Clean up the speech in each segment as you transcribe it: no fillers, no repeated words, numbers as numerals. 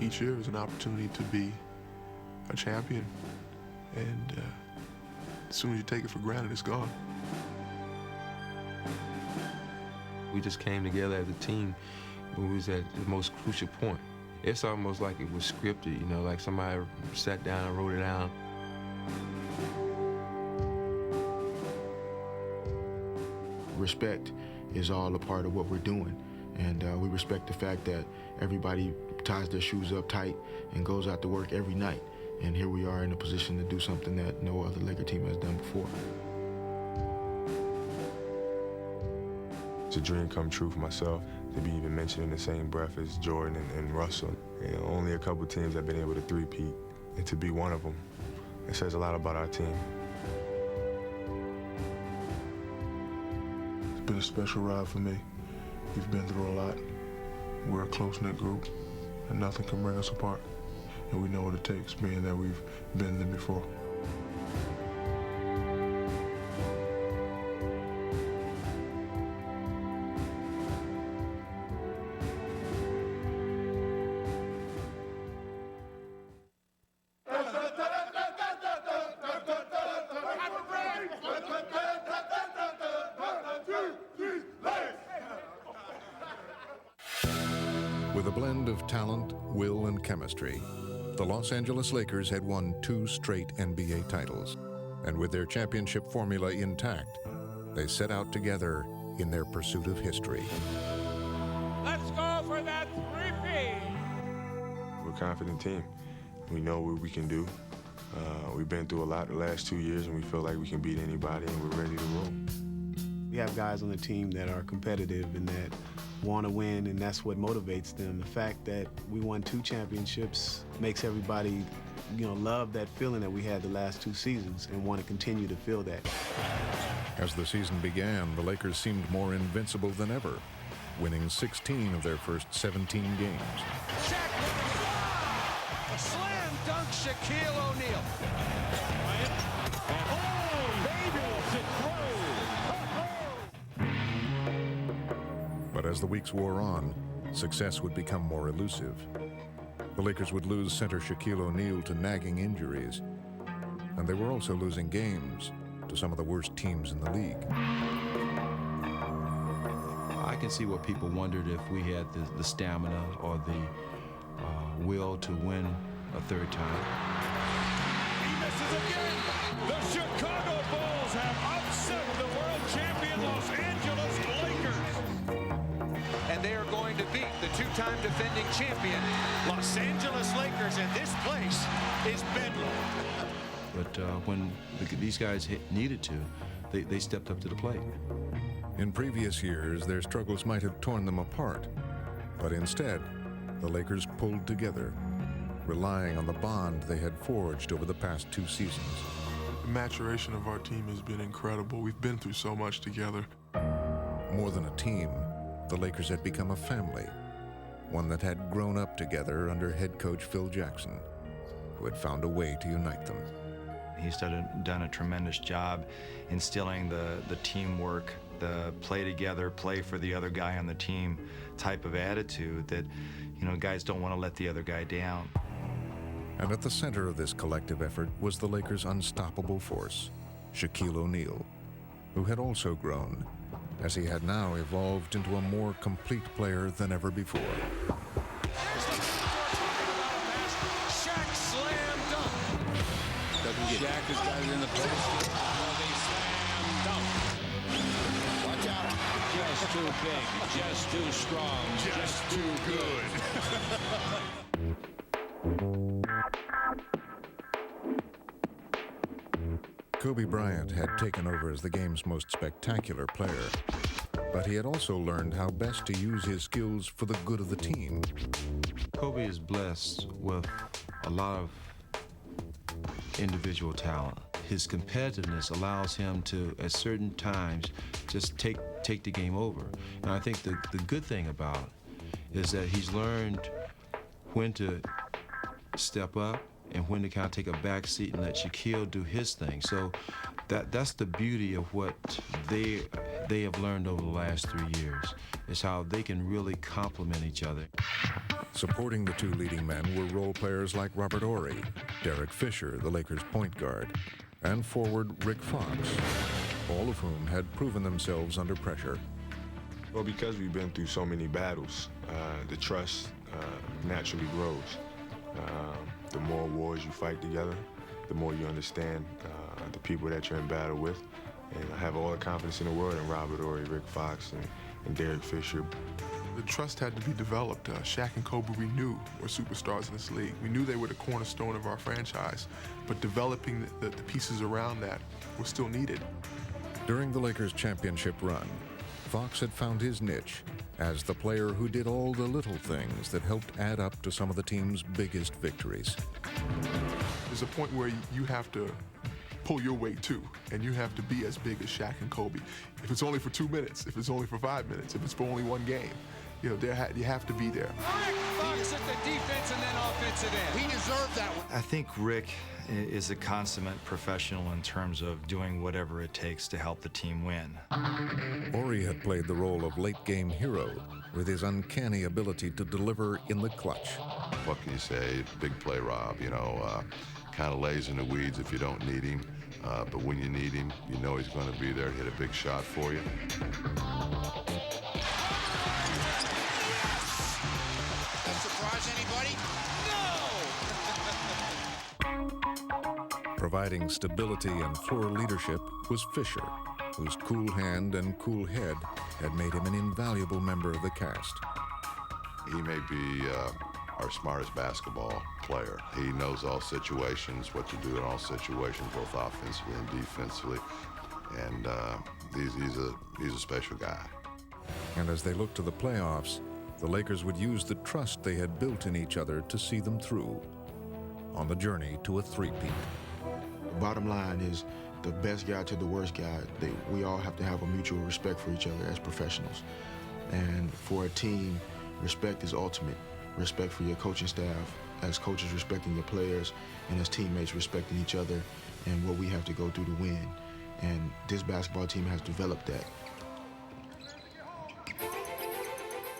each year is an opportunity to be a champion, and as soon as you take it for granted, it's gone. We just came together as a team when we was at the most crucial point. It's almost like it was scripted, you know, like somebody sat down and wrote it down. Respect is all a part of what we're doing, and we respect the fact that everybody ties their shoes up tight and goes out to work every night. And here we are in a position to do something that no other Laker team has done before. It's a dream come true for myself to be even mentioned in the same breath as Jordan and Russell. You know, only a couple teams have been able to three-peat, and to be one of them, it says a lot about our team. It's been a special ride for me. We've been through a lot. We're a close-knit group, and nothing can bring us apart. And we know what it takes, being that we've been there before. With a blend of talent, will, and chemistry, the Los Angeles Lakers had won 2 straight NBA titles. And with their championship formula intact, they set out together in their pursuit of history. Let's go for that three-peat! We're a confident team. We know what we can do. We've been through a lot the last 2 years, and we feel like we can beat anybody, and we're ready to roll. We have guys on the team that are competitive and that want to win, and that's what motivates them. The fact that we won 2 championships makes everybody, love that feeling that we had the last 2 seasons and want to continue to feel that. As the season began, the Lakers seemed more invincible than ever, winning 16 of their first 17 games. Shaq with a slam dunk, Shaquille O'Neal. But as the weeks wore on, success would become more elusive. The Lakers would lose center Shaquille O'Neal to nagging injuries, and they were also losing games to some of the worst teams in the league. I can see what people wondered if we had the stamina or the will to win a third time. He misses again! The Chicago Bulls have upset the world champion Los Angeles Lakers! And they are going to beat the 2-time defending champion Los Angeles Lakers, and this place is Bedlam. But when these guys needed to, they stepped up to the plate. In previous years, their struggles might have torn them apart, but instead, the Lakers pulled together, relying on the bond they had forged over the past 2 seasons. The maturation of our team has been incredible. We've been through so much together. More than a team, the Lakers had become a family, one that had grown up together under head coach Phil Jackson, who had found a way to unite them. He's done a tremendous job instilling the teamwork, the play together, play for the other guy on the team type of attitude that, guys don't want to let the other guy down. And at the center of this collective effort was the Lakers' unstoppable force, Shaquille O'Neal, who had also grown, as he had now evolved into a more complete player than ever before. Shaq slam dunk. Shaq has got it in the post. Slam dunk. Watch out. Just too big, just too strong, just too good. Kobe Bryant had taken over as the game's most spectacular player, but he had also learned how best to use his skills for the good of the team. Kobe is blessed with a lot of individual talent. His competitiveness allows him to, at certain times, just take the game over. And I think the good thing about it is that he's learned when to step up and when to kind of take a back seat and let Shaquille do his thing. So that's the beauty of what they they have learned over the last 3 years. It's how they can really complement each other. Supporting the two leading men were role players like Robert Horry, Derek Fisher, the Lakers' point guard, and forward Rick Fox, all of whom had proven themselves under pressure. Well, because we've been through so many battles, the trust naturally grows. The more wars you fight together, the more you understand the people that you're in battle with. And I have all the confidence in the world in Robert Horry, Rick Fox, and Derek Fisher. The trust had to be developed. Shaq and Kobe, we knew, were superstars in this league. We knew they were the cornerstone of our franchise, but developing the pieces around that was still needed. During the Lakers' championship run, Fox had found his niche as the player who did all the little things that helped add up to some of the team's biggest victories. There's a point where you have to pull your weight too, and you have to be as big as Shaq and Kobe. If it's only for 2 minutes, if it's only for 5 minutes, if it's for only one game, you have to be there. Rick Fox at the defense and then offensive end. He deserved that one. I think Rick is a consummate professional in terms of doing whatever it takes to help the team win. Horry had played the role of late-game hero with his uncanny ability to deliver in the clutch. What can you say? Big play Rob, you know, kind of lays in the weeds if you don't need him. But when you need him, you know he's going to be there to hit a big shot for you. That surprise anybody? No! Providing stability and floor leadership was Fisher, whose cool hand and cool head had made him an invaluable member of the cast. He may be our smartest basketball player. He knows all situations, what to do in all situations, both offensively and defensively. And he's a special guy. And as they looked to the playoffs, the Lakers would use the trust they had built in each other to see them through on the journey to a three-peat. Bottom line is, the best guy to the worst guy, we all have to have a mutual respect for each other as professionals. And for a team, respect is ultimate. Respect for your coaching staff, as coaches respecting your players, and as teammates respecting each other and what we have to go through to win. And this basketball team has developed that.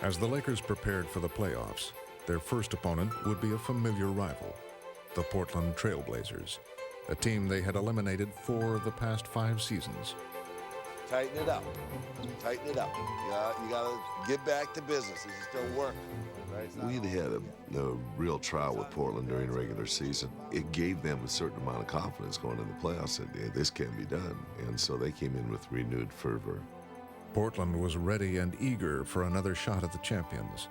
As the Lakers prepared for the playoffs, their first opponent would be a familiar rival, the Portland Trail Blazers, a team they had eliminated 4 of the past 5 seasons. Tighten it up. Tighten it up. You gotta get back to business. This is still work. We had a real trial with Portland during the regular season. It gave them a certain amount of confidence going into the playoffs that this can be done. And so they came in with renewed fervor. Portland was ready and eager for another shot at the champions.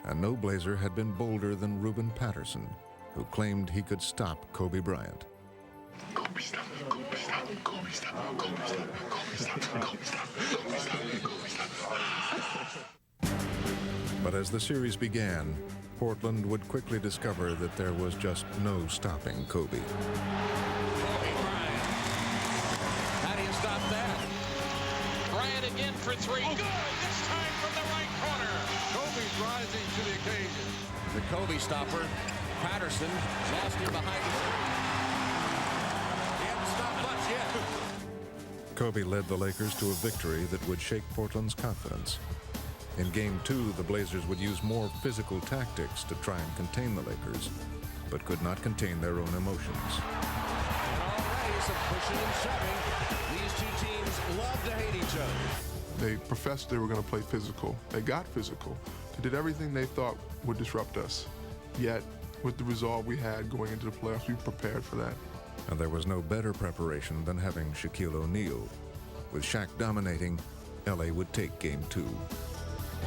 And no Blazer had been bolder than Ruben Patterson, who claimed he could stop Kobe Bryant. Kobe stop, Kobe stop, Kobe stop, Kobe stop, Kobe stop, Kobe stop, Kobe stop, Kobe stop. But as the series began, Portland would quickly discover that there was just no stopping Kobe. Kobe Bryant. How do you stop that? Bryant again for 3. Good! This time from the right corner. Kobe's rising to the occasion. The Kobe stopper. Patterson lost him behind the screen. He hasn't stopped much yet. Kobe led the Lakers to a victory that would shake Portland's confidence. In Game 2, the Blazers would use more physical tactics to try and contain the Lakers, but could not contain their own emotions. And already some pushing and shoving. These two teams love to hate each other. They professed they were going to play physical. They got physical. They did everything they thought would disrupt us. Yet, with the resolve we had going into the playoffs, we prepared for that. And there was no better preparation than having Shaquille O'Neal. With Shaq dominating, LA would take Game 2.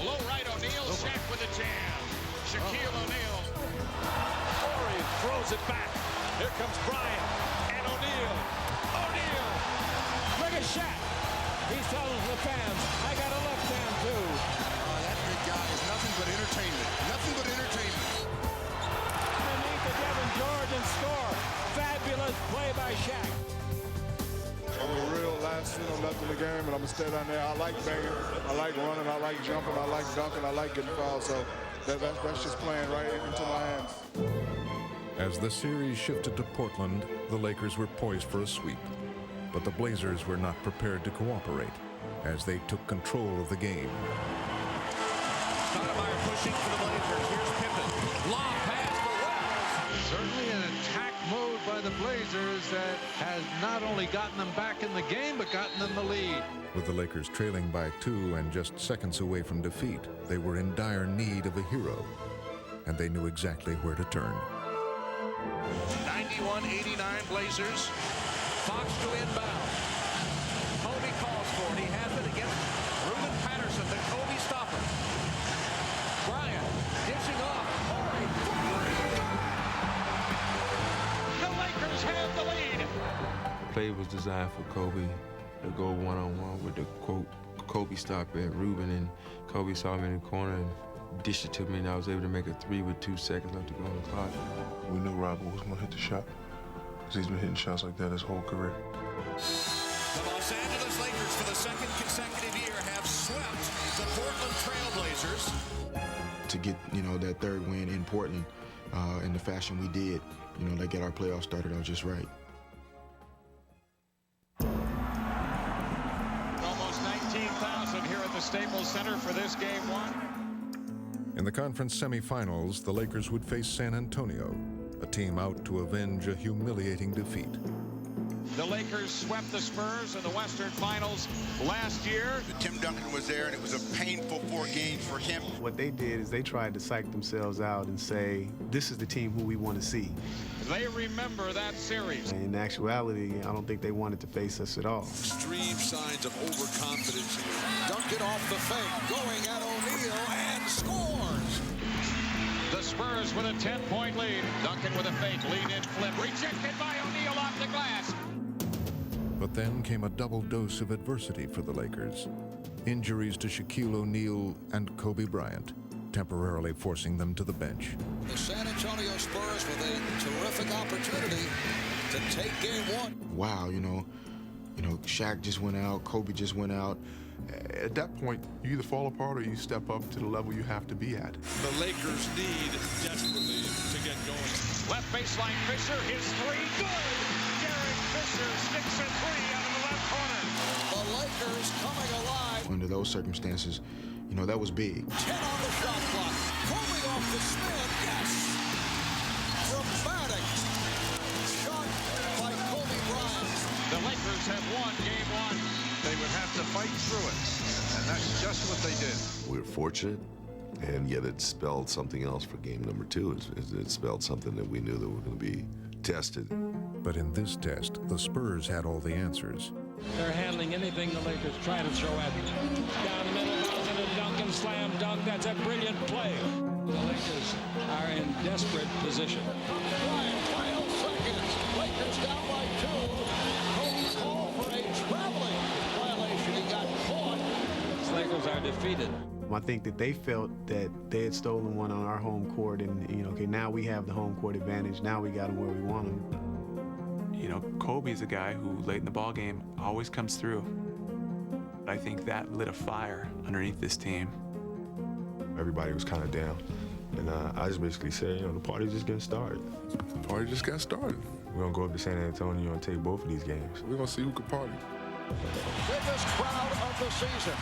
Low right O'Neal, Shaq with a jam. Shaquille O'Neal. Horry throws it back. Here comes Bryant and O'Neal. O'Neal. Look at Shaq. He's telling the fans, I got a left hand too. That big guy is nothing but entertainment. Nothing but entertainment. Underneath the Devin Jordan score. Fabulous play by Shaq. I'm a real last left in the game, and I'm going to stay down there. I like banging, I like running, I like jumping, I like dunking, I like getting fouled, so that's just playing right into my hands. As the series shifted to Portland, the Lakers were poised for a sweep, but the Blazers were not prepared to cooperate. as they took control of the game. Stoudemire pushing for the Blazers. Here's Pippen. Long pass for Wells. Certainly an attack mode by the Blazers that has not only gotten them back in the game, but gotten them the lead. With the Lakers trailing by 2 and just seconds away from defeat, they were in dire need of a hero, and they knew exactly where to turn. 91-89 Blazers. Fox to inbound. Kobe calls for it. He has it against Ruben Patterson. The Kobe stopper. Bryant dishing off. The Lakers have the lead. The play was designed for Kobe to go one-on-one with the quote Kobe stopper at Ruben, and Kobe saw me in the corner and dished it to me, and I was able to make a 3 with 2 seconds left to go on the clock. We knew Robert was going to hit the shot because he's been hitting shots like that his whole career. The Los Angeles Lakers, for the second consecutive year, have swept the Portland Trail Blazers. To get, that third win in Portland in the fashion we did, that get our playoffs started out just right. Almost 19,000 here at the Staples Center for this game 1. In the conference semifinals, the Lakers would face San Antonio, a team out to avenge a humiliating defeat. The Lakers swept the Spurs in the Western Finals last year. Tim Duncan was there, and it was a painful 4 games for him. What they did is they tried to psych themselves out and say, this is the team who we want to see. They remember that series. In actuality, I don't think they wanted to face us at all. Extreme signs of overconfidence here. Duncan off the fake, going at O'Neal, and scores! The Spurs with a 10-point lead. Duncan with a fake, lead-in flip. Rejected by O'Neal off the glass. But then came a double dose of adversity for the Lakers. Injuries to Shaquille O'Neal and Kobe Bryant, temporarily forcing them to the bench. The San Antonio Spurs with a terrific opportunity to take game 1. Wow, Shaq just went out, Kobe just went out. At that point, you either fall apart or you step up to the level you have to be at. The Lakers need desperately to get going. Left baseline, Fisher, his 3, good! Derek Fisher sticks a 3 out of the left corner. The Lakers coming alive. Under those circumstances, that was big. 10 on the shot clock. Kobe off the spin, yes! Dramatic shot by Kobe Bryant. The Lakers have won game 1. They would have to fight through it, and that's just what they did. We were fortunate, and yet it spelled something else for game number 2. It spelled something that we knew that we were going to be tested. But in this test, the Spurs had all the answers. They're handling anything the Lakers try to throw at them. Down the middle, bounce into Duncan, slam dunk. That's a brilliant play. The Lakers are in desperate position. Bryant, final seconds. Lakers down by 2. Kobe called for a traveling violation. He got caught. The Lakers are defeated. I think that they felt that they had stolen one on our home court, and okay, now we have the home court advantage. Now we got them where we want them. Kobe's a guy who late in the ball game always comes through. I think that lit a fire underneath this team. Everybody was kind of down, and I just basically said, the party's just getting started. The party just got started. We're gonna go up to San Antonio and take both of these games. We're gonna see who can party. Biggest crowd of the season.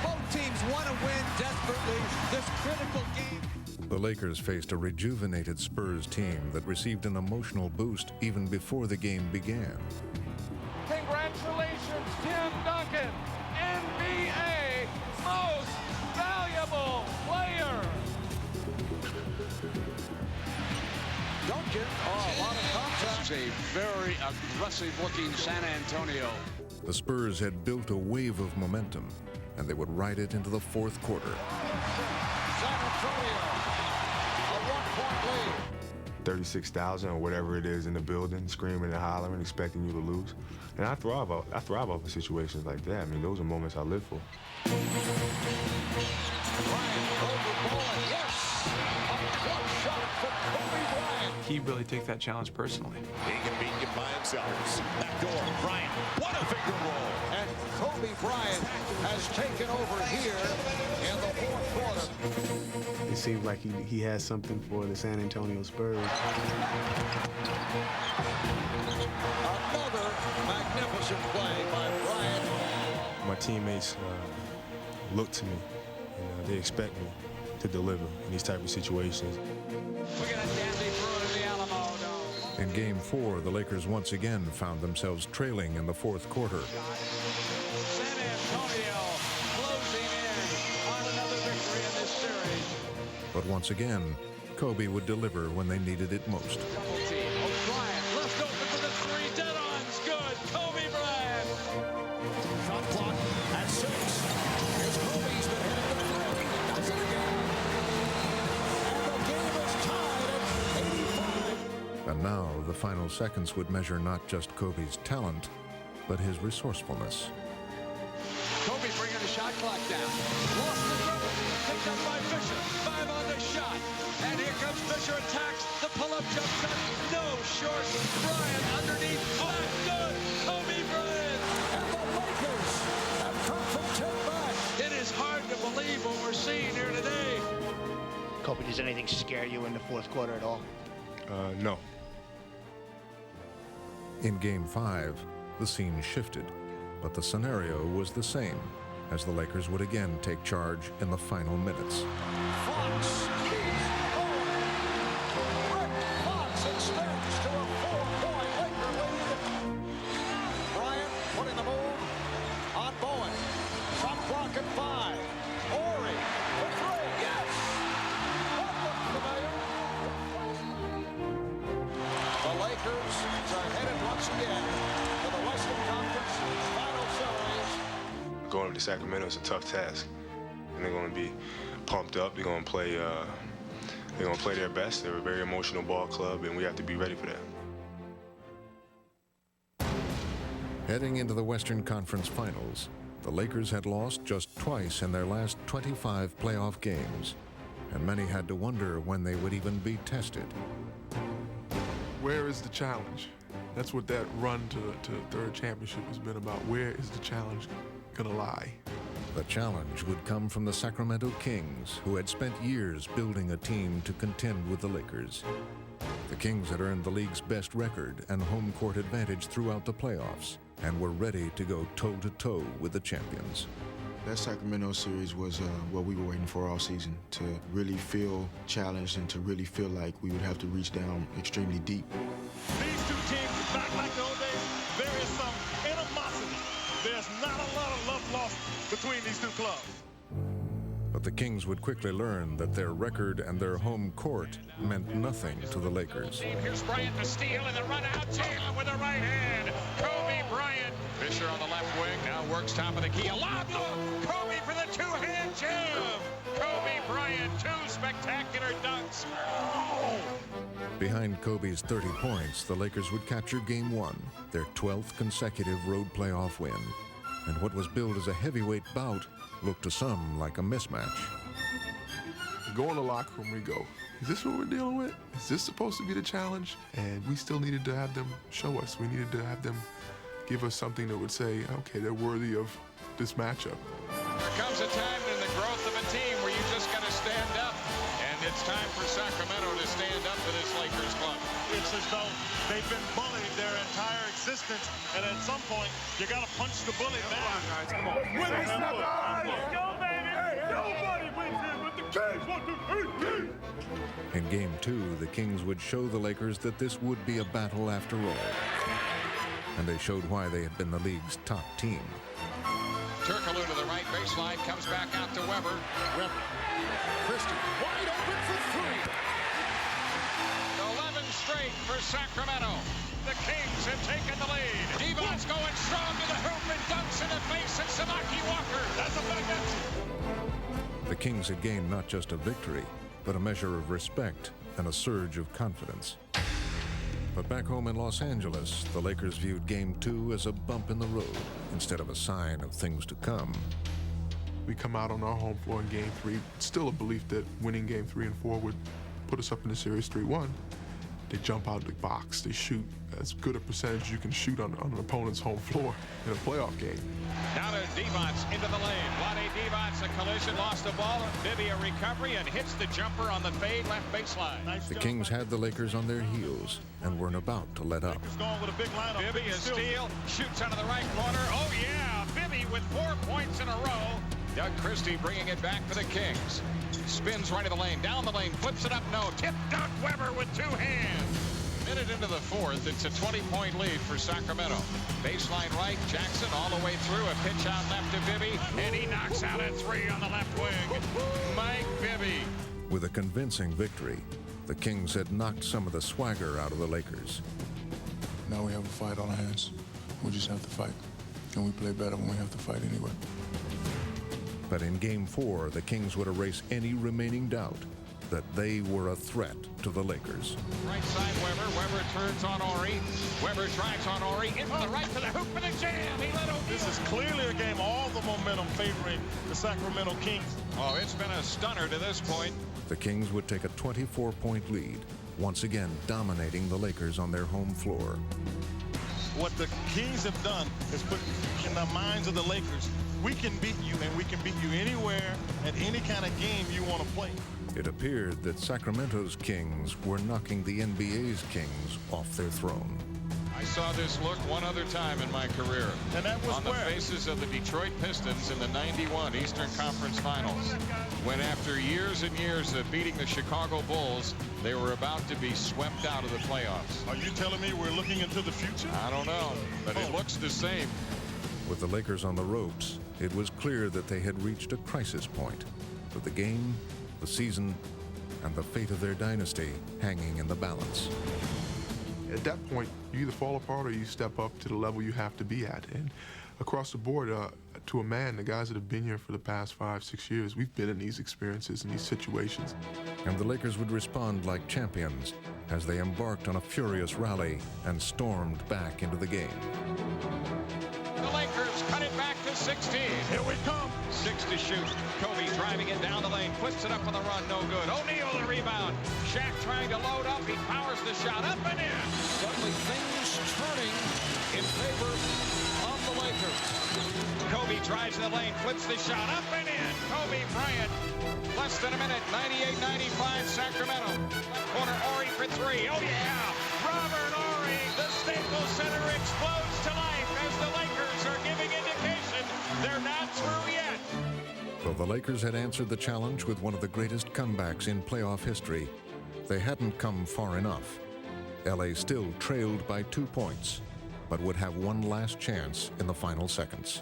Both teams want to win desperately this critical game. The Lakers faced a rejuvenated Spurs team that received an emotional boost even before the game began. Congratulations, Tim Duncan, NBA Most Valuable Player. Duncan, a lot of contact. A very aggressive-looking San Antonio. The Spurs had built a wave of momentum, and they would ride it into the fourth quarter. San Antonio, a 1-point lead. 36,000 or whatever it is in the building, screaming and hollering, expecting you to lose. And I thrive off of situations like that. I mean, those are moments I live for. Bryant over ball, yes! A clutch shot for Kobe Bryant. He really takes that challenge personally. He can beat you by himself. Back door, Bryant. What a finger roll! And Kobe Bryant has taken over here in the fourth quarter. It seems like he has something for the San Antonio Spurs. Another magnificent play by Bryant. My my teammates look to me, and they expect me to deliver in these type of situations. In Game 4, the Lakers once again found themselves trailing in the fourth quarter. San Antonio closing in on another victory in this series. But once again, Kobe would deliver when they needed it most. Bryant left open for the three. Dead on's good. Kobe Bryant. Shot clock at 6. Here's Kobe's been hitting the three. Does it again. And the game is tied at 85. And now the final seconds would measure not just Kobe's talent, but his resourcefulness. Kobe bringing the shot clock down. Lost the dribble. Picked up by Fisher. 5 on the shot. And here comes Fisher, attacks. The pull-up jump shot. No short. Bryant underneath. Not good. Kobe Bryant. And the Lakers have come from 10 back. It is hard to believe what we're seeing here today. Kobe, does anything scare you in the fourth quarter at all? No. In Game 5, the scene shifted, but the scenario was the same, as the Lakers would again take charge in the final minutes. Fox keeps going. Rick Fox extends to a 4-point Laker lead. Bryant putting the move on Bowen. Shot clock at 5. Horry for 3. Yes! That looked familiar. The Lakers are headed once again to the Western Conference Final Series. Going to Sacramento is a tough task, and they're going to be pumped up. They're going to play. They're going to play their best. They're a very emotional ball club, and we have to be ready for that. Heading into the Western Conference Finals, the Lakers had lost just twice in their last 25 playoff games, and many had to wonder when they would even be tested. Where is the challenge? That's what that run to the third championship has been about. Where is the challenge gonna lie? The challenge would come from the Sacramento Kings, who had spent years building a team to contend with the Lakers. The Kings had earned the league's best record and home court advantage throughout the playoffs, and were ready to go toe-to-toe with the champions. That Sacramento series was what we were waiting for all season, to really feel challenged and to really feel like we would have to reach down extremely deep. These two teams, back like the old days, there is some animosity. There's not a lot of love lost between these two clubs. But the Kings would quickly learn that their record and their home court meant nothing to the Lakers. Here's Bryant to steal and the run out. Jalen with the right hand. Kobe Bryant. Fisher on the left wing. Now works top of the key. A lob look. Kobe for the two-hand jam. Kobe Bryant, 2 spectacular dunks. Oh. Behind Kobe's 30 points, the Lakers would capture Game 1, their 12th consecutive road playoff win. And what was billed as a heavyweight bout looked to some like a mismatch. We go in the locker room, we go, is this what we're dealing with? Is this supposed to be the challenge? And we still needed to have them show us. We needed to have them give us something that would say, okay, they're worthy of this matchup. There comes a time in the growth of a team where you just got to stand up. And it's time for Sacramento to stand up to this Lakers club. It's as though they've been bullied their entire existence, and at some point, you got to punch the bully back. Come on, guys. Come on. Win this number! Let's go, baby! Nobody wins it with the Kings! 1, 2, 3! In Game 2, the Kings would show the Lakers that this would be a battle after all. And they showed why they had been the league's top team. Turkoglu to the right baseline, comes back out to Weber. Weber. Christie wide open for 3. 11 straight for Sacramento. The Kings have taken the lead. Devon's going strong to the hoop and dunks in the face of Samaki Walker. That's a bucket. The Kings had gained not just a victory, but a measure of respect and a surge of confidence. But back home in Los Angeles, the Lakers viewed Game 2 as a bump in the road instead of a sign of things to come. We come out on our home floor in Game 3, still a belief that winning Game 3 and 4 would put us up in the series 3-1. They jump out of the box. They shoot as good a percentage as you can shoot on an opponent's home floor in a playoff game. Now to Devons into the lane. Vlade Devons, a collision, lost the ball. Bibby a recovery and hits the jumper on the fade left baseline. The Kings had the Lakers on their heels and weren't about to let up. Bibby a steal, shoots out of the right corner. Oh yeah, Bibby with 4 points in a row. Doug Christie bringing it back for the Kings. Spins right of the lane, down the lane, flips it up, no. Tip Doc Weber with 2 hands. Minute into the fourth, it's a 20-point lead for Sacramento. Baseline right, Jackson all the way through, a pitch out left to Bibby, and he knocks out a 3 on the left wing. Mike Bibby. With a convincing victory, the Kings had knocked some of the swagger out of the Lakers. Now we have a fight on our hands. We just have to fight. And we play better when we have to fight anyway. But in Game 4, the Kings would erase any remaining doubt that they were a threat to the Lakers. Right side, Weber. Weber turns on Horry. Weber drives on Horry. In from the right to the hoop for the jam. He let O'Neal. This is clearly a game, all the momentum favoring the Sacramento Kings. Oh, it's been a stunner to this point. The Kings would take a 24-point lead, once again dominating the Lakers on their home floor. What the Kings have done is put in the minds of the Lakers, we can beat you, and we can beat you anywhere at any kind of game you want to play. It appeared that Sacramento's Kings were knocking the NBA's Kings off their throne. I saw this look one other time in my career. And that was on the faces of the Detroit Pistons in the '91 Eastern Conference Finals, when after years and years of beating the Chicago Bulls, they were about to be swept out of the playoffs. Are you telling me we're looking into the future? I don't know, but it looks the same. With the Lakers on the ropes, it was clear that they had reached a crisis point, with the game, the season, and the fate of their dynasty hanging in the balance. At that point, you either fall apart or you step up to the level you have to be at. And across the board, to a man, the guys that have been here for the past 5-6 years, we've been in these experiences and these situations. And the Lakers would respond like champions as they embarked on a furious rally and stormed back into the game. The Lakers cut it back to 16. Here we come. 6 to shoot. Kobe driving it down the lane, flips it up on the run, no good. O'Neal the rebound. Shaq trying to load up. He powers the shot up and in. Suddenly things turning in favor of the Lakers. Kobe drives in the lane, flips the shot up and in. Kobe Bryant. Less than a minute. 98-95 Sacramento. Left corner Horry for 3. Oh yeah. Robert Horry. The Staples Center explodes to life as the Lakers are giving indication they're not through yet. Though the Lakers had answered the challenge with one of the greatest comebacks in playoff history, they hadn't come far enough. LA still trailed by 2 points, but would have one last chance in the final seconds.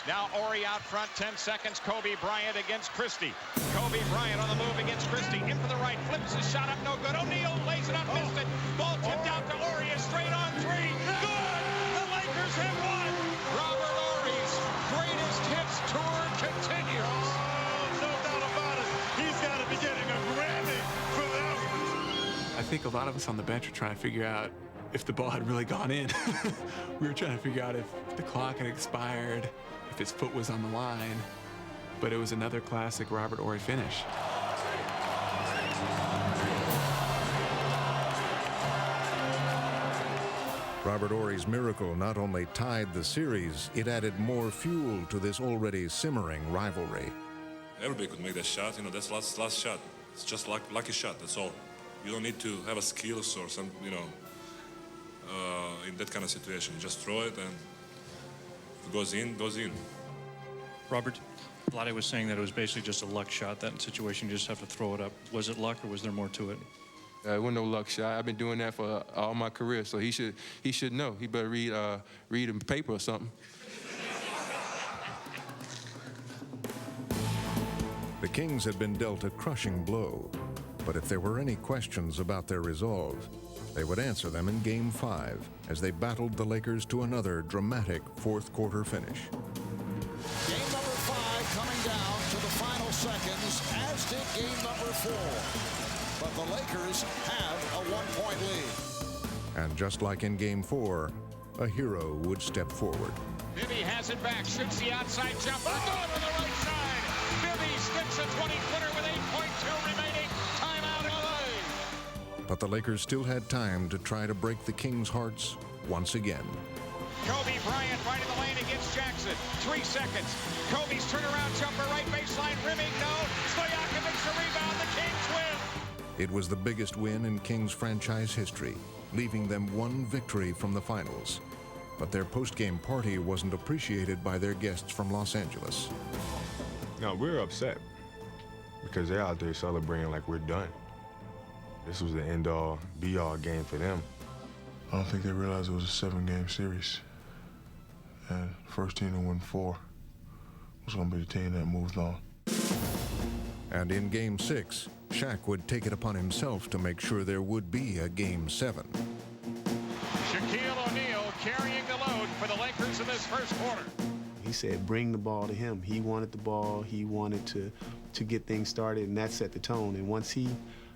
Now Horry out front, 10 seconds. Kobe Bryant against Christie. Kobe Bryant on the move against Christie. In for the right, flips his shot up, no good. O'Neal lays it up, missed it. Ball tipped out to Horry, a straight on 3. Good! The Lakers have won! Robert Horry's greatest hits tour continues. Oh, no doubt about it. He's got to be getting a Grammy for that one. I think a lot of us on the bench are trying to figure out if the ball had really gone in. We were trying to figure out if the clock had expired, if his foot was on the line. But it was another classic Robert Horry finish. Robert Horry's miracle not only tied the series, it added more fuel to this already simmering rivalry. Everybody could make that shot, that's last shot. It's just lucky shot, that's all. You don't need to have a skills or some, in that kind of situation. You just throw it, and if it goes in, goes in. Robert, Vlade was saying that it was basically just a luck shot. That situation, you just have to throw it up. Was it luck, or was there more to it? It wasn't no luck shot. I've been doing that for all my career, so he should know. He better read a paper or something. The Kings had been dealt a crushing blow, but if there were any questions about their resolve, they would answer them in Game 5 as they battled the Lakers to another dramatic fourth-quarter finish. Game number 5 coming down to the final seconds, as did game number 4. But the Lakers have a 1-point lead. And just like in Game 4, a hero would step forward. Bibby has it back, shoots the outside jumper, good on the right side. Bibby sticks a 20-footer with 8.2 remaining. Timeout LA. But the Lakers still had time to try to break the Kings' hearts once again. Kobe Bryant right in the lane against Jackson. 3 seconds. Kobe's turnaround jumper, right baseline, rimming, no. Stojakovic the rebound, the Kings win. It was the biggest win in Kings franchise history, leaving them one victory from the finals. But their post-game party wasn't appreciated by their guests from Los Angeles. No, we're upset because they're out there celebrating like we're done. This was the end-all, be-all game for them. I don't think they realized it was a 7-game series. And first team to win 4 was going to be the team that moved on. And in Game 6, Shaq would take it upon himself to make sure there would be a Game 7. Shaquille O'Neal carrying the load for the Lakers in this first quarter. He said bring the ball to him. He wanted the ball. He wanted to get things started, and that set the tone. And once he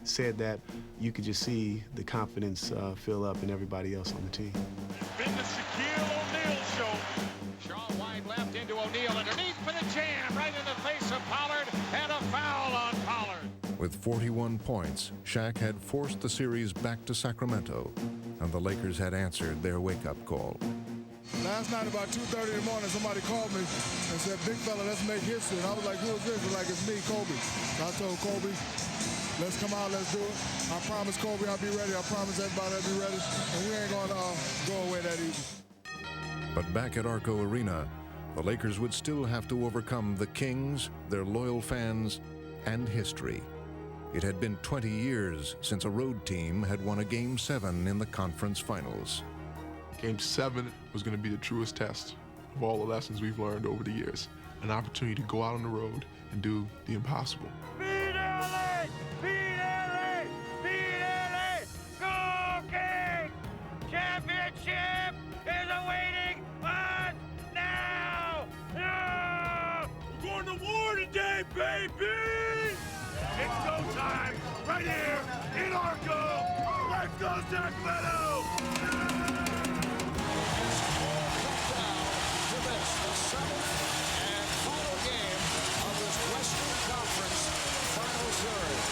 said that, you could just see the confidence fill up in everybody else on the team. It's been the Shaquille O'Neal show. Shaw wide left into O'Neal underneath for the jam right in the face of Pollard, and a foul on Pollard. With 41 points, Shaq had forced the series back to Sacramento, and the Lakers had answered their wake-up call. Last night about 2:30 in the morning, somebody called me and said, "Big fella, let's make history." And I was like, "Who is this?" They're like, "It's me, Kobe." So I told Kobe, "Let's come out, let's do it." I promise Kobe I'll be ready. I promise everybody I'll be ready. And we ain't gonna go away that easy. But back at Arco Arena, the Lakers would still have to overcome the Kings, their loyal fans, and history. It had been 20 years since a road team had won a Game 7 in the conference finals. Game 7 was going to be the truest test of all the lessons we've learned over the years. An opportunity to go out on the road and do the impossible. Beat LA! Beat LA! Beat LA! Go King! Championship is awaiting us now! No! We're going to war today, baby! It's go time right here in Arco! Let's go, Sacramento! The seventh and final game of this Western Conference Final Series.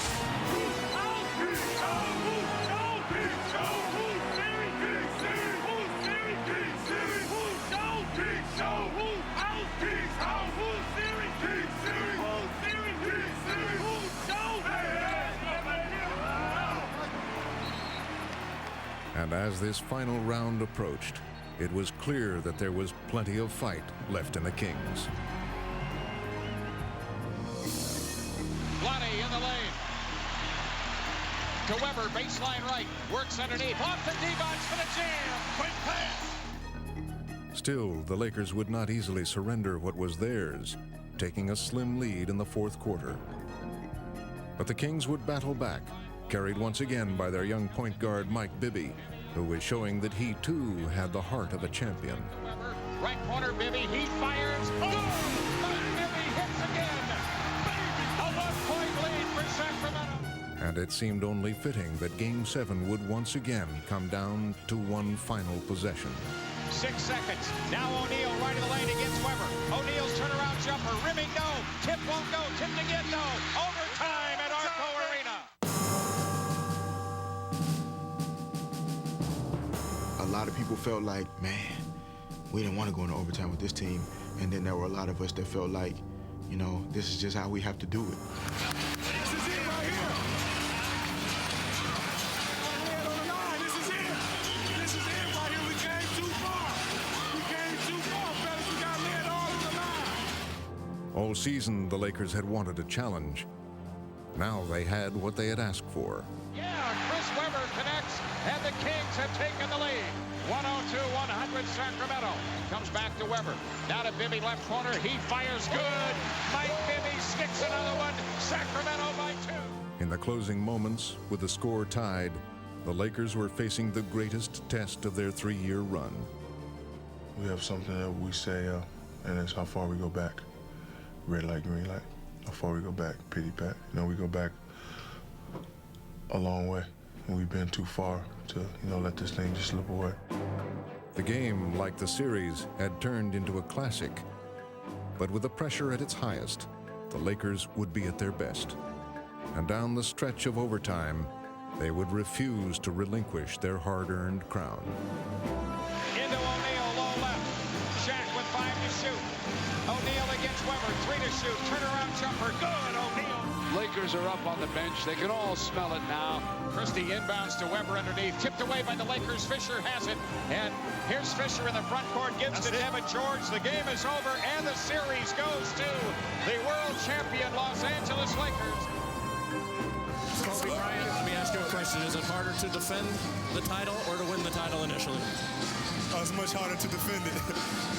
And as this final round approached, it was clear that there was plenty of fight left in the Kings. Vlade in the lane. To Weber, baseline right. Works underneath. Off the D-box for the jam. Quick pass. Still, the Lakers would not easily surrender what was theirs, taking a slim lead in the fourth quarter. But the Kings would battle back, carried once again by their young point guard Mike Bibby, who was showing that he too had the heart of a champion. Weber, right corner, Bibby, he fires. Oh! Mike Bibby hits again. A 1-point lead for Sacramento. And it seemed only fitting that Game 7 would once again come down to one final possession. 6 seconds. Now O'Neal right of the lane against Weber. O'Neal's turnaround jumper. Rimming no. Tip won't go. Tipped again no. Overtime at Arco Arena. A lot of people felt like, man, we didn't want to go into overtime with this team. And then there were a lot of us that felt like, you know, this is just how we have to do it. This is it right here. On the line. This is it. This is it right here. We came too far. We came too far, fellas. We got led all on the line. All season, the Lakers had wanted a challenge. Now they had what they had asked for. Yeah, Chris Weber connects, and the Kings have taken the lead. 102-100 Sacramento. Comes back to Weber. Now to Bibby, left corner. He fires good. Mike Bibby sticks another one. Sacramento by 2. In the closing moments, with the score tied, the Lakers were facing the greatest test of their 3-year run. We have something that we say, and it's how far we go back. Red light, green light. How far we go back, pity pat. You know, we go back a long way, and we've been too far to, you know, let this thing just slip away. The game, like the series, had turned into a classic. But with the pressure at its highest, the Lakers would be at their best. And down the stretch of overtime, they would refuse to relinquish their hard-earned crown. Into O'Neal, low left. Shaq with 5 to shoot. O'Neal against Weber, 3 to shoot. Turnaround jumper, good, O'Neal. Lakers Lakers are up on the bench. They can all smell it now. Christie inbounds to Weber underneath. Tipped away by the Lakers. Fisher has it. And here's Fisher in the front court. Gives to Devin George. The game is over. And the series goes to the world champion Los Angeles Lakers. Kobe Bryant, let me ask you a question. Is it harder to defend the title or to win the title initially? It's much harder to defend it. I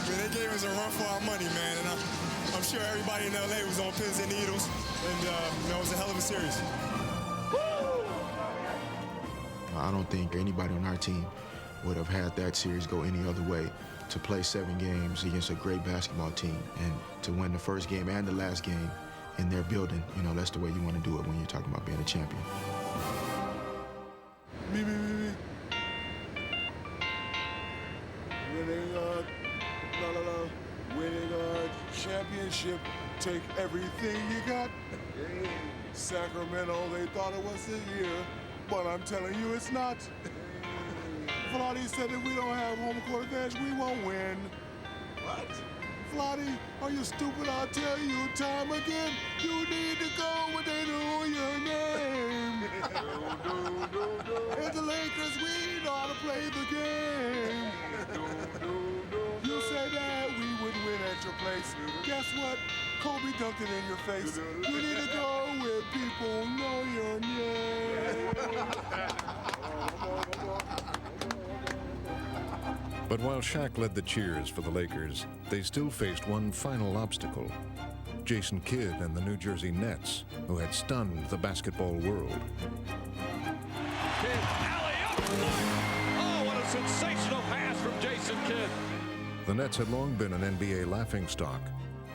mean, they gave us a run for our money, man. And I'm sure everybody in LA was on pins and needles. And, it was a hell of a series. I don't think anybody on our team would have had that series go any other way. To play 7 games against a great basketball team and to win the first game and the last game in their building, that's the way you want to do it when you're talking about being a champion. Me. Winning a championship, take everything you got. Sacramento, they thought it was the year, but I'm telling you it's not. Vlade said if we don't have home court advantage, we won't win. What? Vlade, are you stupid? I'll tell you time again. You need to go when they know your name. And the Lakers, we know how to play the game. You said that we would win at your place. Guess what? Kobe dunked it in your face. You need to go where people know your name. But while Shaq led the cheers for the Lakers, they still faced one final obstacle. Jason Kidd and the New Jersey Nets, who had stunned the basketball world. Kidd, alley-oop! Oh, what a sensational pass from Jason Kidd. The Nets had long been an NBA laughingstock,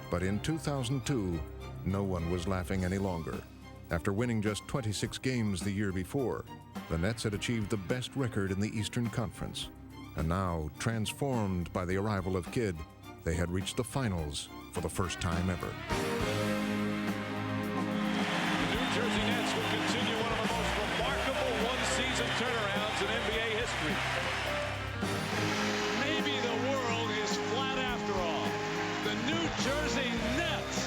but in 2002, no one was laughing any longer. After winning just 26 games the year before, the Nets had achieved the best record in the Eastern Conference. And now, transformed by the arrival of Kidd, they had reached the finals for the first time ever. The New Jersey Nets will continue one of the most remarkable one-season turnarounds in NBA history. Maybe the world is flat after all. The New Jersey Nets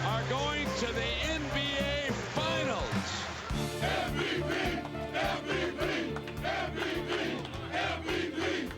are going to the NBA Finals. MVP! MVP! MVP! MVP!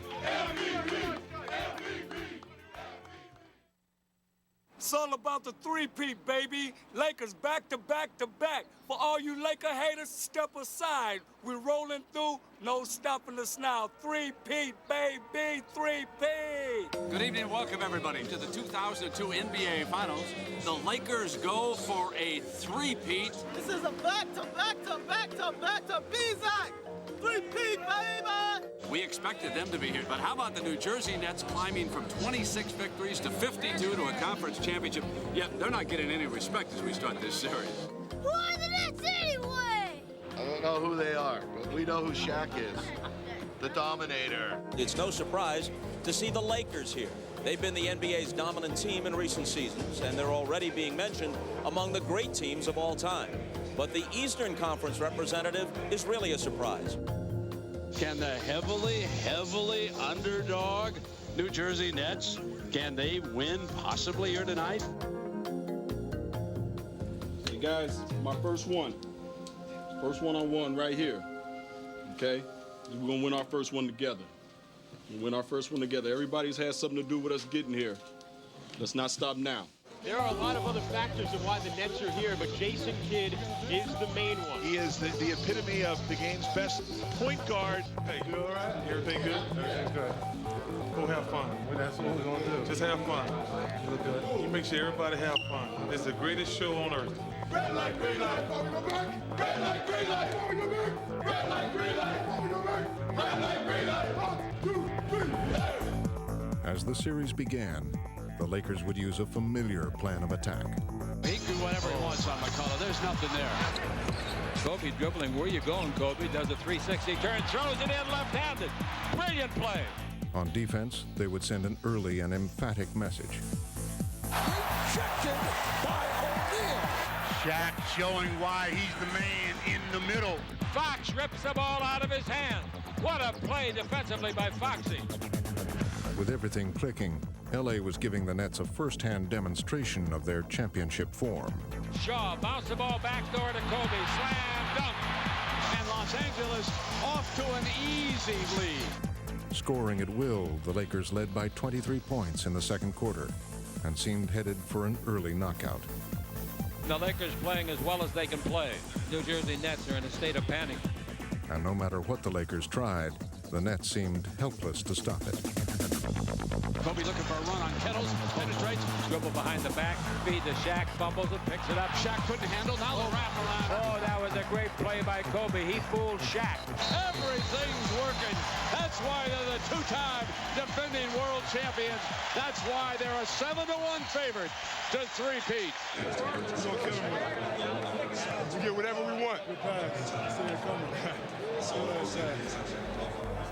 It's all about the three-peat, baby. Lakers back to back to back. For all you Laker haters, step aside. We're rolling through, no stopping us now. Three-peat, baby, three-peat. Good evening and welcome, everybody, to the 2002 NBA Finals. The Lakers go for a three-peat. This is a back-to-back-to-back-to-back-to-Bizak. Three-peat, baby! We expected them to be here, but how about the New Jersey Nets climbing from 26 victories to 52 to a conference championship? Yet they're not getting any respect as we start this series. Who are the Nets anyway? I don't know who they are, but we know who Shaq is. The Dominator. It's no surprise to see the Lakers here. They've been the NBA's dominant team in recent seasons, and they're already being mentioned among the great teams of all time. But the Eastern Conference representative is really a surprise. Can the heavily underdog New Jersey Nets, can they win possibly here tonight? Hey guys, my first one. First one-on-one right here. Okay? We're gonna win our first one together. We'll win our first one together. Everybody's had something to do with us getting here. Let's not stop now. There are a lot of other factors of why the Nets are here, but Jason Kidd is the main one. He is the epitome of the game's best point guard. Hey, you all right? Everything good? Everything's good. Go have fun. That's what we're going to do. Just have fun. You look good. You make sure everybody have fun. It's the greatest show on earth. Red light, green light, on your back. Red light, green light, on your back. Red light, green light, on your back. Red light, green light, 1, 2, 3. As the series began, the Lakers would use a familiar plan of attack. He can do whatever he wants on McCullough. There's nothing there. Kobe dribbling. Where you going, Kobe? Does a 360 turn, throws it in left-handed. Brilliant play. On defense, they would send an early and emphatic message. Rejected by O'Neal. Shaq showing why he's the man in the middle. Fox rips the ball out of his hand. What a play defensively by Foxy. With everything clicking, LA was giving the Nets a first-hand demonstration of their championship form. Shaw bounce the ball backdoor to Kobe. Slam dunk. And Los Angeles off to an easy lead. Scoring at will, the Lakers led by 23 points in the second quarter and seemed headed for an early knockout. The Lakers playing as well as they can play. New Jersey Nets are in a state of panic. And no matter what the Lakers tried, the Nets seemed helpless to stop it. Kobe looking for a run on Kettles, penetrates, dribble behind the back, feed to Shaq, fumbles it, picks it up. Shaq couldn't handle, now the wraparound. Oh, that was a great play by Kobe. He fooled Shaq. Everything's working. That's why they're the two-time defending world champions. That's why they're a 7-1 favorite to three-peat. We get whatever we want.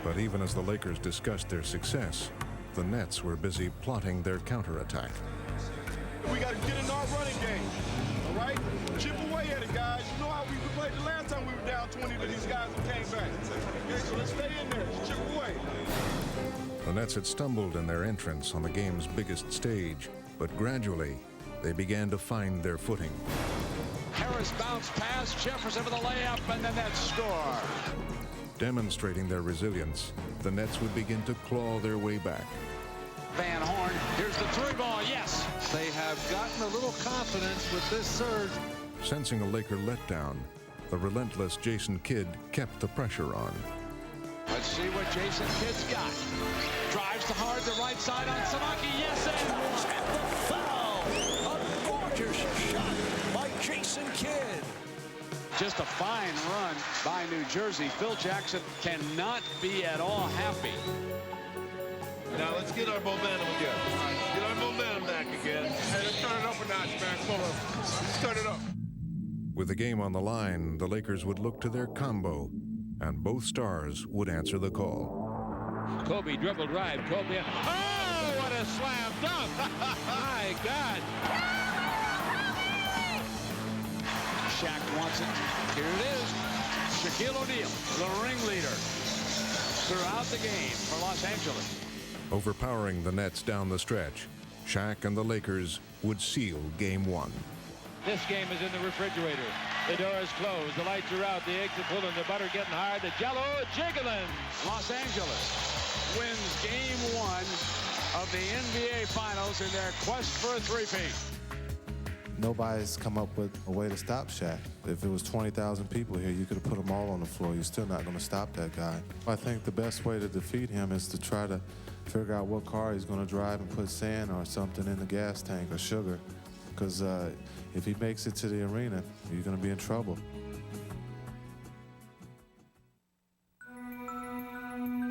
But even as the Lakers discussed their success, the Nets were busy plotting their counterattack. We got to get in our running game, all right? Chip away at it, guys. You know how we played the last time we were down 20 to these guys and came back. Okay, so let's stay in there. Chip away. The Nets had stumbled in their entrance on the game's biggest stage, but gradually they began to find their footing. Harris bounced past Jefferson for the layup, and the Nets score. Demonstrating their resilience, the Nets would begin to claw their way back. Van Horn, here's the three ball, yes! They have gotten a little confidence with this surge. Sensing a Laker letdown, the relentless Jason Kidd kept the pressure on. Let's see what Jason Kidd's got. Drives to hard, the right side on Samaki, yes, and the foul! A gorgeous shot by Jason Kidd. Just a fine run by New Jersey. Phil Jackson cannot be at all happy. Now let's get our momentum again. Get our momentum back again. Hey, let's turn it up a notch, man. Come on. Let's turn it up. With the game on the line, the Lakers would look to their combo, and both stars would answer the call. Kobe dribble drive. Kobe. Oh, what a slam dunk! My God. Shaq wants it. Here it is. Shaquille O'Neal, the ringleader throughout the game for Los Angeles. Overpowering the Nets down the stretch, Shaq and the Lakers would seal Game 1. This game is in the refrigerator. The door is closed. The lights are out. The eggs are pulling. The butter getting hard. The jello jiggling. Los Angeles wins Game 1 of the NBA Finals in their quest for a three-peat. Nobody's come up with a way to stop Shaq. If it was 20,000 people here, you could have put them all on the floor. You're still not going to stop that guy. I think the best way to defeat him is to try to figure out what car he's going to drive and put sand or something in the gas tank or sugar. Because if he makes it to the arena, you're going to be in trouble.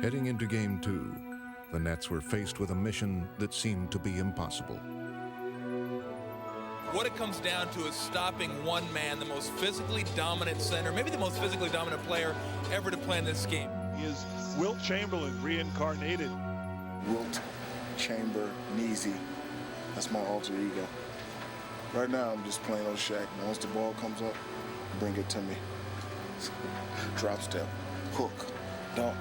Heading into Game 2, the Nets were faced with a mission that seemed to be impossible. What it comes down to is stopping one man, the most physically dominant center, maybe the most physically dominant player ever to play in this game. He is Wilt Chamberlain reincarnated. Wilt Chamber-Neezy. That's my alter ego. Right now, I'm just playing on Shaq. Once the ball comes up, bring it to me. Drop step, hook, dunk,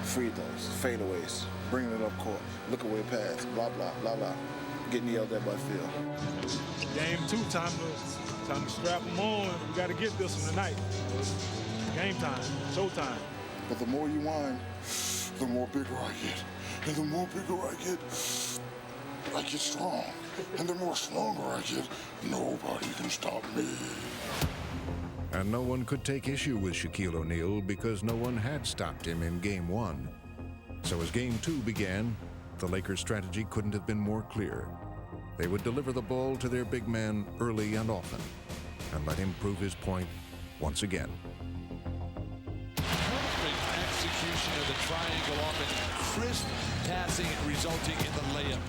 free throws, fadeaways, bringing it up court, look away pass, blah, blah, blah, blah. Getting yelled at by Phil. Game 2, time to strap them on. We got to get this one tonight. Game time, showtime. But the more you whine, the more bigger I get. And the more bigger I get strong. And the more stronger I get, nobody can stop me. And no one could take issue with Shaquille O'Neal because no one had stopped him in Game 1. So as Game 2 began, the Lakers' strategy couldn't have been more clear. They would deliver the ball to their big man early and often, and let him prove his point once again. Perfect execution of the triangle off and crisp passing resulting in the layup.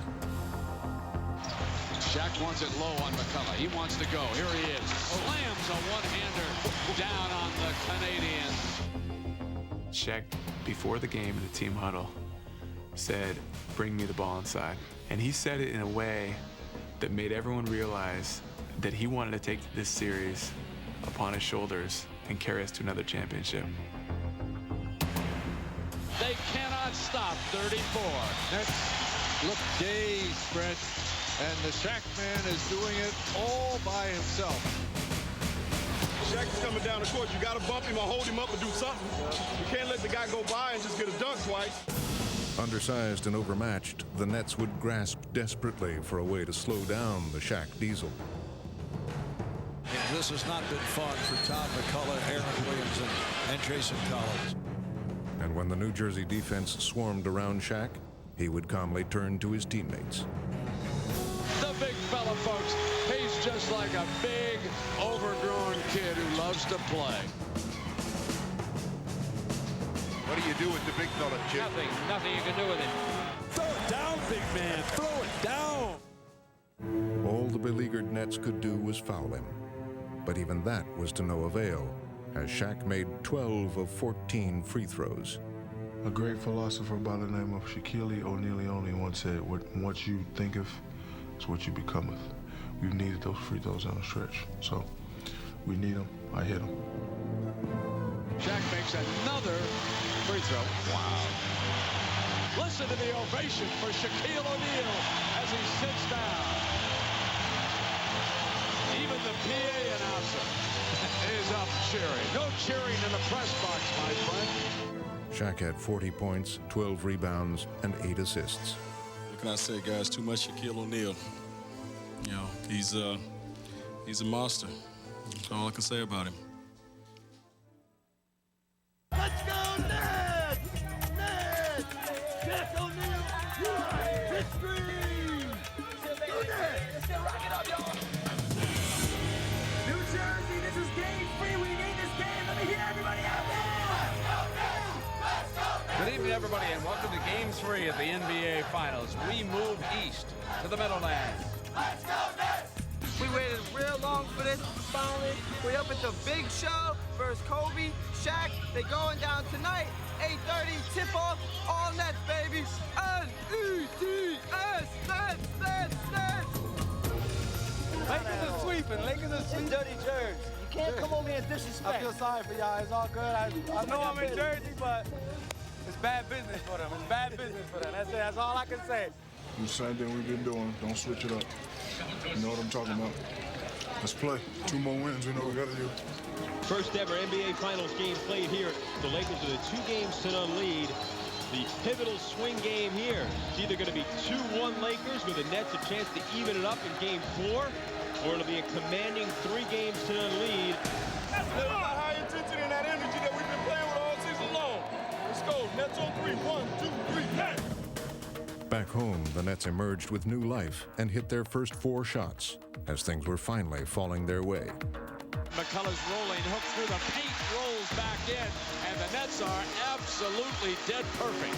Shaq wants it low on McCullough. He wants to go. Here he is. Slams a one-hander down on the Canadians. Shaq, before the game in the team huddle, said, "Bring me the ball inside." And he said it in a way that made everyone realize that he wanted to take this series upon his shoulders and carry us to another championship. They cannot stop 34. That's look dazed, Brent. And the Shaq man is doing it all by himself. Shaq is coming down the court. You got to bump him or hold him up or do something. You can't let the guy go by and just get a dunk twice. Undersized and overmatched, the Nets would grasp desperately for a way to slow down the Shaq Diesel. This has not been fun for Todd McCullough, Aaron Williams, and Jason Collins. And when the New Jersey defense swarmed around Shaq, he would calmly turn to his teammates. The big fella, folks, he's just like a big, overgrown kid who loves to play. What do you do with the big fella, Chip? Nothing you can do with it. Throw it down, big man. Throw it down. All the beleaguered Nets could do was foul him. But even that was to no avail, as Shaq made 12 of 14 free throws. A great philosopher by the name of Shaquille O'Neal once said, what you thinketh is what you becometh. We've needed those free throws down the stretch. So we need them. I hit them. Shaq makes another free throw. Wow. Listen to the ovation for Shaquille O'Neal as he sits down. Even the PA announcer is up cheering. No cheering in the press box, my friend. Shaq had 40 points, 12 rebounds, and 8 assists. What can I say, guys? Too much Shaquille O'Neal. You know, he's a monster. That's all I can say about him. Let's go, Ned! Ned! Jack O'Neal, you are history! Go, Ned! Rock it up, y'all! New Jersey, this is game 3. We need this game. Let me hear everybody out there! Let's go, Ned! Let's go, Ned! Good evening, everybody, and welcome to Game 3 of the NBA Finals. We move east to the Meadowlands. Let's go, Ned! We waited real long for this. Finally, we're up at the big show versus Kobe, Shaq. They going down tonight. 8:30 tip-off. All Nets, baby. N-E-T-S. Nets, Nets, Nets. Lakers are sweeping. Lakers are sweeping. Dirty Jersey. You can't come over here and disrespect. I feel sorry for y'all. It's all good. I know I'm in Jersey, but it's bad business for them. It's bad business for them. That's it. That's all I can say. The same thing we've been doing. Don't switch it up. You know what I'm talking about. Let's play. 2 more wins. We know what we got to do. First ever NBA Finals game played here. The Lakers with a 2-game-to-none lead. The pivotal swing game here. It's either going to be 2-1 Lakers with the Nets a chance to even it up in game 4, or it'll be a commanding 3-games-to-none lead. That's that high intensity and that energy that we've been playing with all season long. Let's go. Nets on 3. 1, 2, 3, Nets. Back home, the Nets emerged with new life and hit their first 4 shots as things were finally falling their way. McCullough's rolling, hook through the paint, rolls back in, and the Nets are absolutely dead perfect.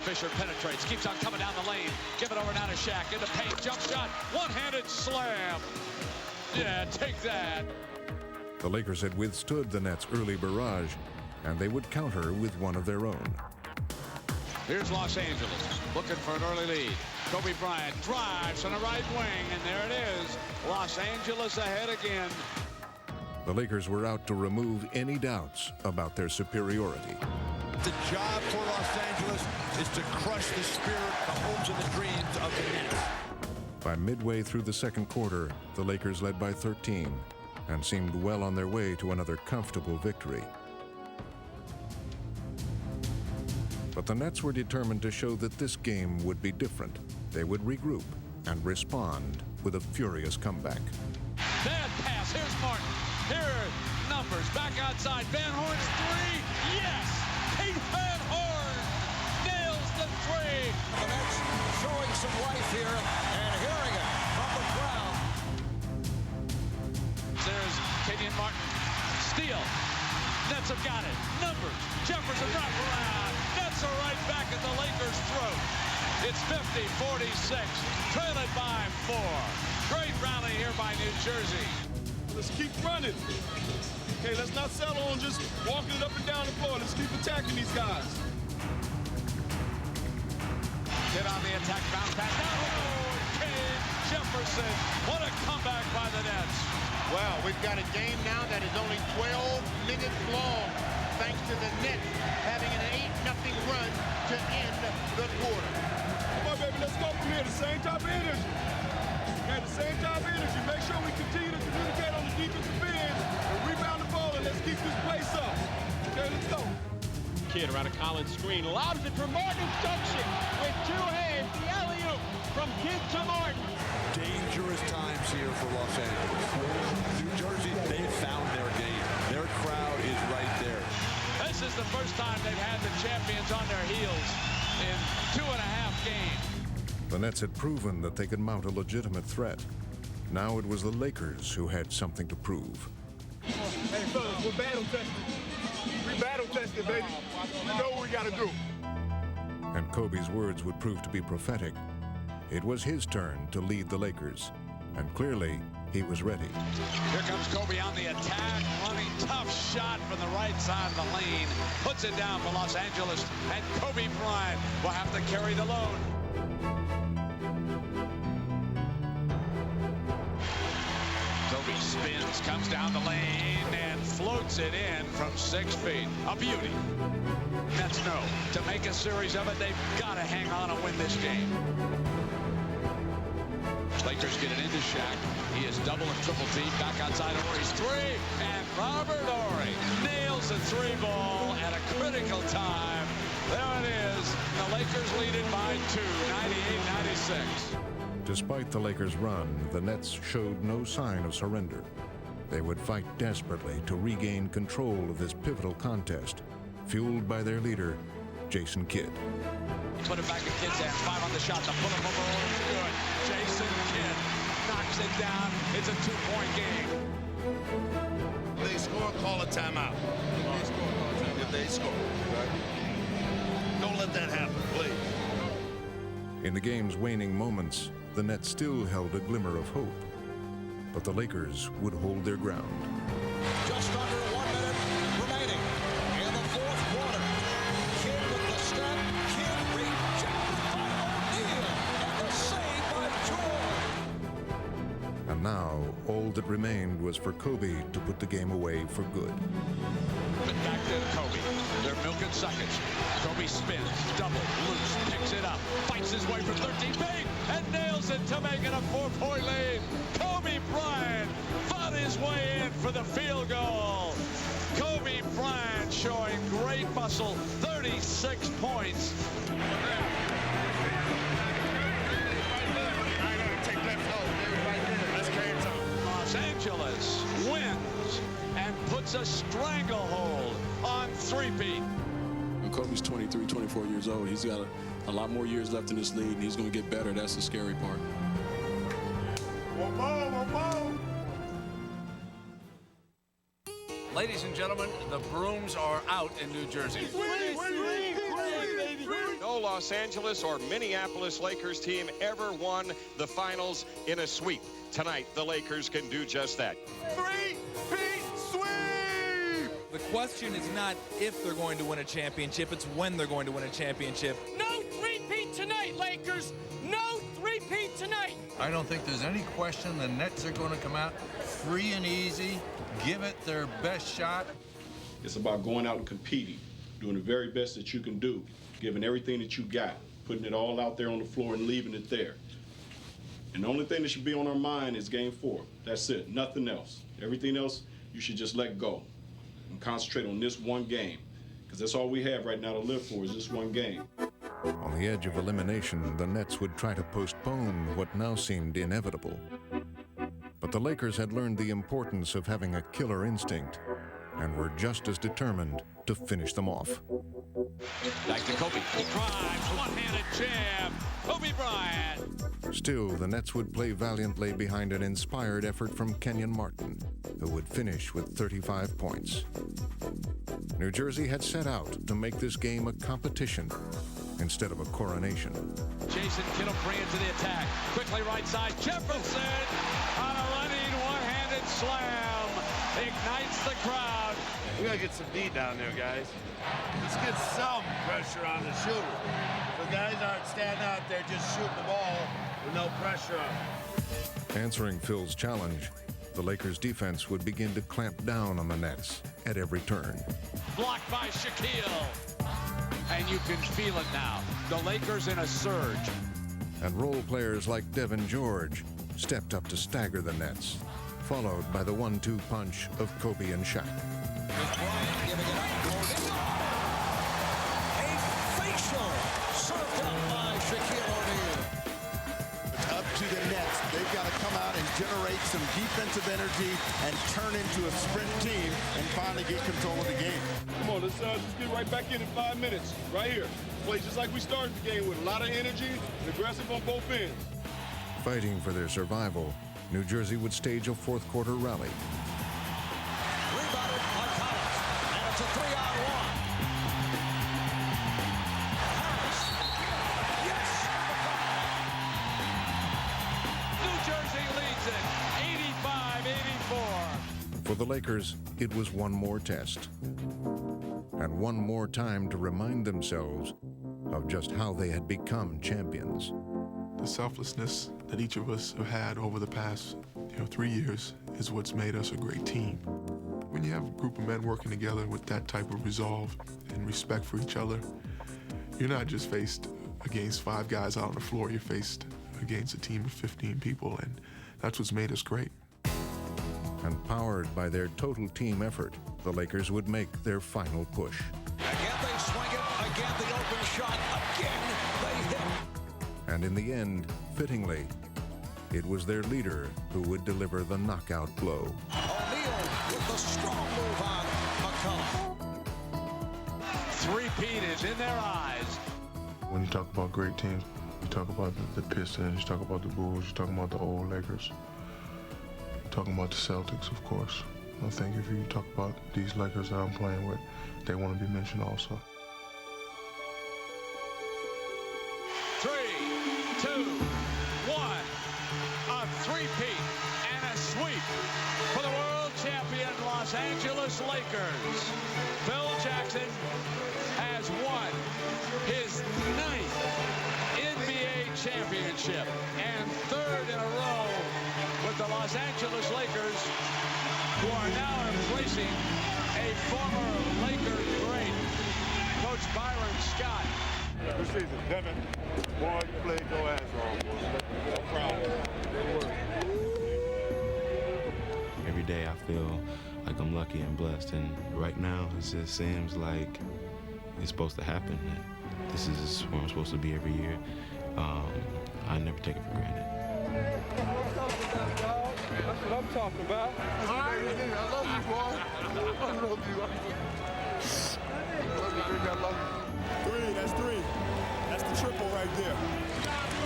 Fisher penetrates, keeps on coming down the lane. Give it over now to Shaq, into paint, jump shot, one-handed slam. Yeah, take that. The Lakers had withstood the Nets' early barrage, and they would counter with one of their own. Here's Los Angeles, looking for an early lead. Kobe Bryant drives on the right wing, and there it is. Los Angeles ahead again. The Lakers were out to remove any doubts about their superiority. The job for Los Angeles is to crush the spirit, the hopes, and the dreams of the Nets. By midway through the second quarter, the Lakers led by 13 and seemed well on their way to another comfortable victory. But the Nets were determined to show that this game would be different. They would regroup and respond with a furious comeback. Bad pass. Here's Martin. Here, numbers. Back outside. Van Horn's 3. Yes! Pete Van Horn nails the 3. The Nets showing some life here and hearing it from the crowd. There's Kenyon Martin. Steal. Nets have got it. Numbers. Jefferson wrap around. Nets are right back at the Lakers' throat. It's 50-46, trailing by 4. Great rally here by New Jersey. Let's keep running. Okay, let's not settle on just walking it up and down the floor. Let's keep attacking these guys. Get on the attack, bounce pass. Oh, Kane Jefferson. What a comeback by the Nets. Well, we've got a game now that is only 12 minutes long. thanks to the Nets having an 8-0 run to end the quarter. Come on, baby, let's go from here. The same type of energy. Okay, the same type of energy. Make sure we continue to communicate on the defensive end and rebound the ball, and let's keep this place up. Okay, let's go. Kidd around a Collins screen, lobs it for Martin, dunks it with two hands. The alley-oop from Kidd to Martin. Dangerous times here for Los Angeles. New Jersey, they have found their game. Their crowd is right there. This is the first time they've had the champions on their heels in 2.5 games. The Nets had proven that they could mount a legitimate threat. Now it was the Lakers who had something to prove. Hey, fellas, we're battle tested. We battle tested, baby. We know what we got to do. And Kobe's words would prove to be prophetic. It was his turn to lead the Lakers, and clearly he was ready. Here comes Kobe on the attack, running tough shot from the right side of the lane. Puts it down for Los Angeles, and Kobe Bryant will have to carry the load. Kobe spins, comes down the lane, and floats it in from 6 feet. A beauty. Nets know to make a series of it, they've got to hang on and win this game. Lakers get it into Shaq. He is double and triple team. Back outside Horry's three. And Robert Horry nails the 3-ball at a critical time. There it is. The Lakers lead it by 2, 98-96. Despite the Lakers' run, the Nets showed no sign of surrender. They would fight desperately to regain control of this pivotal contest, fueled by their leader, Jason Kidd. Put it back in Kidd's hand. 5 on the shot. The pull-up over is good. Jason Kidd knocks it down. It's a 2-point game. If they score, call a timeout. If they score. Don't let that happen, please. In the game's waning moments, the Nets still held a glimmer of hope. But the Lakers would hold their ground. Just under 1 minute remaining in the fourth quarter. Kidd with the step. Kidd rejected by O'Neal. And the save by Jordan. And now, all that remained was for Kobe to put the game away for good. Back to Kobe. They're milking seconds. Kobe spins, double, loose, picks it up, fights his way from 13 feet, and nails it to make it a 4-point lead. Kobe Bryant fought his way in for the field goal. Kobe Bryant showing great muscle, 36 points. Los Angeles wins and puts a stranglehold on three-peat. Kobe's 23, 24 years old. He's got a lot more years left in this league, and he's going to get better. That's the scary part. Ladies and gentlemen, the brooms are out in New Jersey. No Los Angeles or Minneapolis Lakers team ever won the finals in a sweep. Tonight, the Lakers can do just that. Three-peat sweep! The question is not if they're going to win a championship, it's when they're going to win a championship. No three-peat tonight, Lakers. No three-peat tonight. I don't think there's any question the Nets are going to come out free and easy, give it their best shot. It's about going out and competing, doing the very best that you can do, giving everything that you got, putting it all out there on the floor and leaving it there. And the only thing that should be on our mind is Game 4. That's it, nothing else. Everything else, you should just let go and concentrate on this one game, because that's all we have right now to live for is this one game. On the edge of elimination, the Nets would try to postpone what now seemed inevitable. But the Lakers had learned the importance of having a killer instinct and were just as determined to finish them off. Back to Kobe. He drives, one-handed jam. Kobe Bryant. Still, the Nets would play valiantly behind an inspired effort from Kenyon Martin, who would finish with 35 points. New Jersey had set out to make this game a competition instead of a coronation. Jason Kidd will bring it to the attack. Quickly right side, Jefferson on a running one-handed slam. Ignites the crowd. We gotta get some D down there, guys. Let's get some pressure on the shooter. The guys aren't standing out there just shooting the ball with no pressure on them. Answering Phil's challenge, the Lakers' defense would begin to clamp down on the Nets at every turn. Blocked by Shaquille. And you can feel it now. The Lakers in a surge. And role players like Devin George stepped up to stagger the Nets, followed by the 1-2 punch of Kobe and Shaq. Bryant giving it up. A facial served up by Shaquille O'Neal. It's up to the Nets. They've got to come out and generate some defensive energy and turn into a sprint team and finally get control of the game. Come on, let's get right back in 5 minutes. Right here. Play just like we started the game with a lot of energy and aggressive on both ends. Fighting for their survival, New Jersey would stage a fourth-quarter rally. Rebounded by Collins. And it's a 3-on-1. Harris. Yes! New Jersey leads it, 85-84. For the Lakers, it was one more test. And one more time to remind themselves of just how they had become champions. The selflessness that each of us have had over the past 3 years is what's made us a great team. When you have a group of men working together with that type of resolve and respect for each other, you're not just faced against 5 guys out on the floor, you're faced against a team of 15 people, and that's what's made us great. And powered by their total team effort, the Lakers would make their final push. Again they swing it. Again the open shot. Again they hit. And in the end, fittingly, it was their leader who would deliver the knockout blow. O'Neal with the strong move on McCollum. Three-peat is in their eyes. When you talk about great teams, you talk about the Pistons, you talk about the Bulls, you talk about the old Lakers. Talking about the Celtics, of course. I think if you talk about these Lakers that I'm playing with, they want to be mentioned also. 3, 2, 1. A three-peat and a sweep for the world champion Los Angeles Lakers. Phil Jackson has won his 9th NBA championship and 3rd in a row with the Los Angeles Lakers, who are now embracing a former Laker great, Coach Byron Scott. Good season, Devin. Boy, you played your ass off, boy. So proud. Good work. Every day I feel like I'm lucky and blessed, and right now it just seems like it's supposed to happen. This is where I'm supposed to be every year. I never take it for granted. That's what I'm talking about. I love you, boy. I love you. I love you. 3, that's 3. That's the triple right there.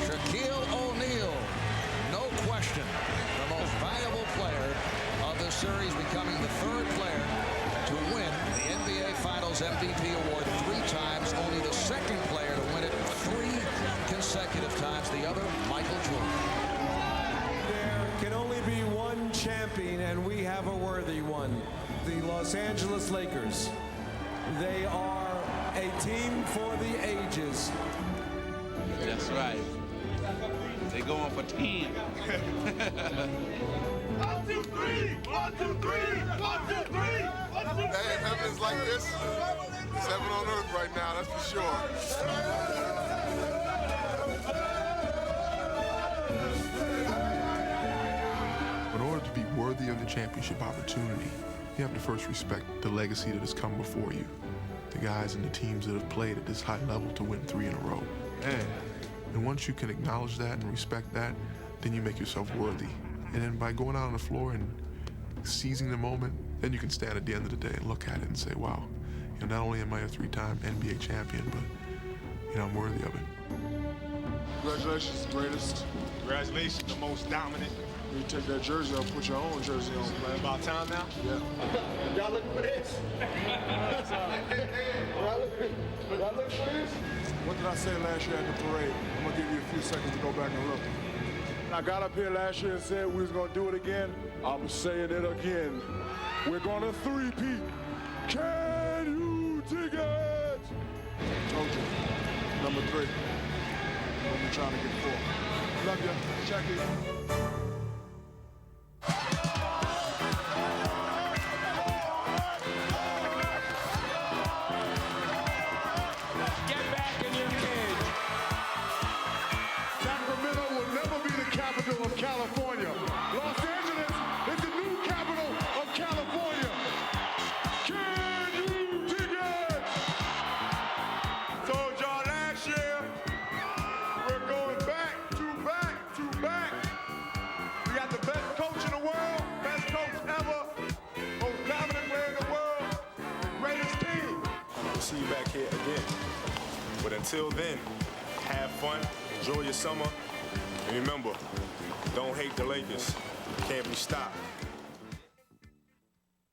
Shaquille O'Neal, no question, the most valuable player of the series, becoming the 3rd player to win the NBA Finals MVP award 3 times. Only the 2nd player to win it 3 consecutive times. The other, Michael Jordan. There can only be one champion, and we have a worthy one. The Los Angeles Lakers. They are a team for the ages. That's right. They're going for 10. 1, 2, 3! 1, 2, 3! 1, 2, 3! Hey, if heaven's like this, it's heaven on earth right now, that's for sure. In order to be worthy of the championship opportunity, you have to first respect the legacy that has come before you. The guys and the teams that have played at this high level to win 3 in a row. And once you can acknowledge that and respect that, then you make yourself worthy. And then by going out on the floor and seizing the moment, then you can stand at the end of the day and look at it and say, wow, not only am I a 3-time NBA champion, but I'm worthy of it. Congratulations, greatest. Congratulations, the most dominant. You take that jersey off, put your own jersey on, man. About time now? Yeah. Y'all looking for this? Y'all looking for this? What did I say last year at the parade? I'm gonna give you a few seconds to go back and look. I got up here last year and said we was gonna do it again. I'm saying it again. We're gonna 3-peat. Can you dig it? Told you. Number 3. We'll be trying to get 4. Love you. Jackie. see you back here again. But until then, have fun, enjoy your summer, and remember, don't hate the Lakers. Can't be stopped.